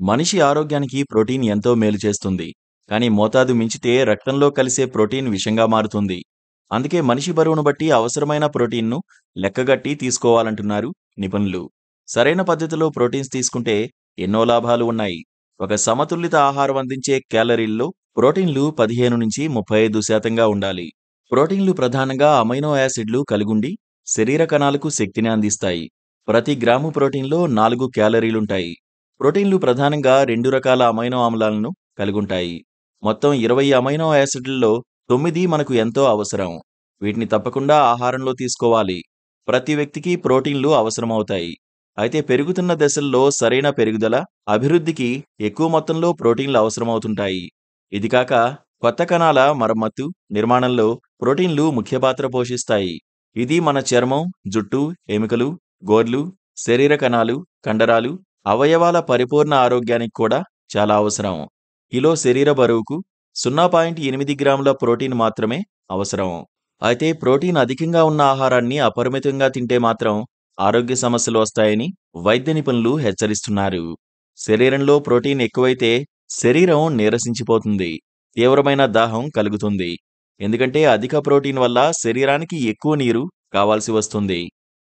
మనిషి ఆరోగ్యానికి ప్రోటీన్ ఎంతో మేలు చేస్తుంది. కానీ మోతాదు మించితే రక్తంలో కలిసే ప్రోటీన్ విషంగా మారుతుంది. అందుకే మనిషి బరువును బట్టి అవసరమైన ప్రోటీన్ను లెక్కగట్టి తీసుకోవాలంటున్నారు నిపుణులు. సరైన పద్ధతిలో ప్రోటీన్స్ తీసుకుంటే ఎన్నో లాభాలు ఉన్నాయి. ఒక సమతుల్యత ఆహారం అందించే క్యాలరీల్లో ప్రోటీన్లు 15-35% ఉండాలి. ప్రోటీన్లు ప్రధానంగా అమైనో యాసిడ్లు కలిగుండి శరీర కణాలకు శక్తిని అందిస్తాయి. ప్రతి గ్రాము ప్రోటీన్లో 4 క్యాలరీలుంటాయి. ప్రోటీన్లు ప్రధానంగా 2 రకాల అమైనో ఆమ్లాలను కలిగుంటాయి. మొత్తం 20 అమైనో యాసిడ్లలో 9 మనకు ఎంతో అవసరం. వీటిని తప్పకుండా ఆహారంలో తీసుకోవాలి. ప్రతి వ్యక్తికి ప్రోటీన్లు అవసరమవుతాయి. అయితే పెరుగుతున్న దశల్లో సరైన పెరుగుదల, అభివృద్ధికి ఎక్కువ మొత్తంలో ప్రోటీన్లు అవసరమవుతుంటాయి. ఇది కాక కొత్త కణాల మరమ్మత్తు, నిర్మాణంలో ప్రోటీన్లు ముఖ్య పాత్ర పోషిస్తాయి. ఇది మన చర్మం, జుట్టు, ఎముకలు, గోర్లు, శరీర కణాలు, కండరాలు, అవయవాల పరిపూర్ణ ఆరోగ్యానికి కూడా చాలా అవసరం. కిలో శరీర బరువుకు 0.8 గ్రాముల ప్రోటీన్ మాత్రమే అవసరం. అయితే ప్రోటీన్ అధికంగా ఉన్న ఆహారాన్ని అపరిమితంగా తింటే మాత్రం ఆరోగ్య సమస్యలు వస్తాయని వైద్య నిపుణులు హెచ్చరిస్తున్నారు. శరీరంలో ప్రోటీన్ ఎక్కువైతే శరీరం నీరసించిపోతుంది, తీవ్రమైన దాహం కలుగుతుంది. ఎందుకంటే అధిక ప్రోటీన్ వల్ల శరీరానికి ఎక్కువ నీరు కావాల్సి వస్తుంది.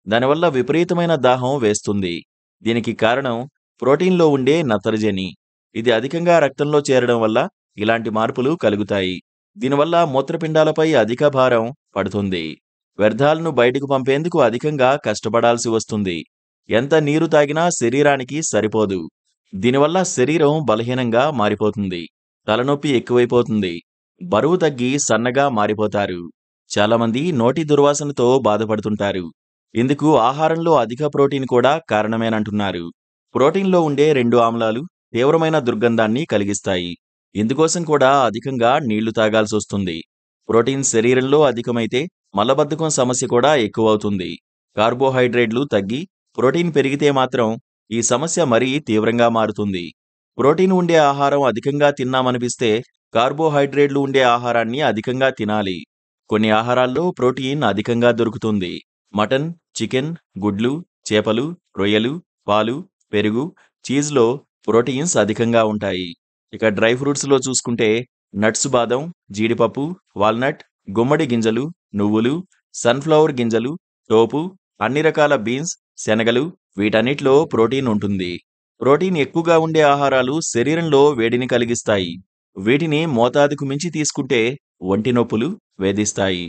దానివల్ల విపరీతమైన దాహం వేస్తుంది. దీనికి కారణం ప్రోటీన్లో ఉండే నత్రజని. ఇది అధికంగా రక్తంలో చేరడం వల్ల ఇలాంటి మార్పులు కలుగుతాయి. దీనివల్ల మూత్రపిండాలపై అధిక భారం పడుతుంది. వ్యర్థాలను బయటకు పంపేందుకు అధికంగా కష్టపడాల్సి వస్తుంది. ఎంత నీరు తాగినా శరీరానికి సరిపోదు. దీనివల్ల శరీరం బలహీనంగా మారిపోతుంది. తలనొప్పి ఎక్కువైపోతుంది. బరువు తగ్గి సన్నగా మారిపోతారు. చాలామంది నోటి దుర్వాసనతో బాధపడుతుంటారు. ఇందుకు ఆహారంలో అధిక ప్రోటీన్ కూడా కారణమేనంటున్నారు. ప్రోటీన్లో ఉండే 2 ఆమ్లాలు తీవ్రమైన దుర్గంధాన్ని కలిగిస్తాయి. ఇందుకోసం కూడా అధికంగా నీళ్లు తాగాల్సొస్తుంది. ప్రోటీన్ శరీరంలో అధికమైతే మలబద్ధకం సమస్య కూడా ఎక్కువవుతుంది. కార్బోహైడ్రేట్లు తగ్గి ప్రోటీన్ పెరిగితే మాత్రం ఈ సమస్య మరీ తీవ్రంగా మారుతుంది. ప్రోటీన్ ఉండే ఆహారం అధికంగా తిన్నామనిపిస్తే కార్బోహైడ్రేట్లు ఉండే ఆహారాన్ని అధికంగా తినాలి. కొన్ని ఆహారాల్లో ప్రోటీన్ అధికంగా దొరుకుతుంది. మటన్, చికెన్, గుడ్లు, చేపలు, రొయ్యలు, పాలు, పెరుగు, చీజ్లో ప్రోటీన్స్ అధికంగా ఉంటాయి. ఇక డ్రై ఫ్రూట్స్లో చూసుకుంటే నట్స్, బాదం, జీడిపప్పు, వాల్నట్, గుమ్మడి గింజలు, నువ్వులు, సన్ఫ్లవర్ గింజలు, టోపు, అన్ని రకాల బీన్స్, శనగలు, వీటన్నిటిలో ప్రోటీన్ ఉంటుంది. ప్రోటీన్ ఎక్కువగా ఉండే ఆహారాలు శరీరంలో వేడిని కలిగిస్తాయి. వీటిని మోతాదుకు మించి తీసుకుంటే ఒంటి నొప్పులు వేధిస్తాయి.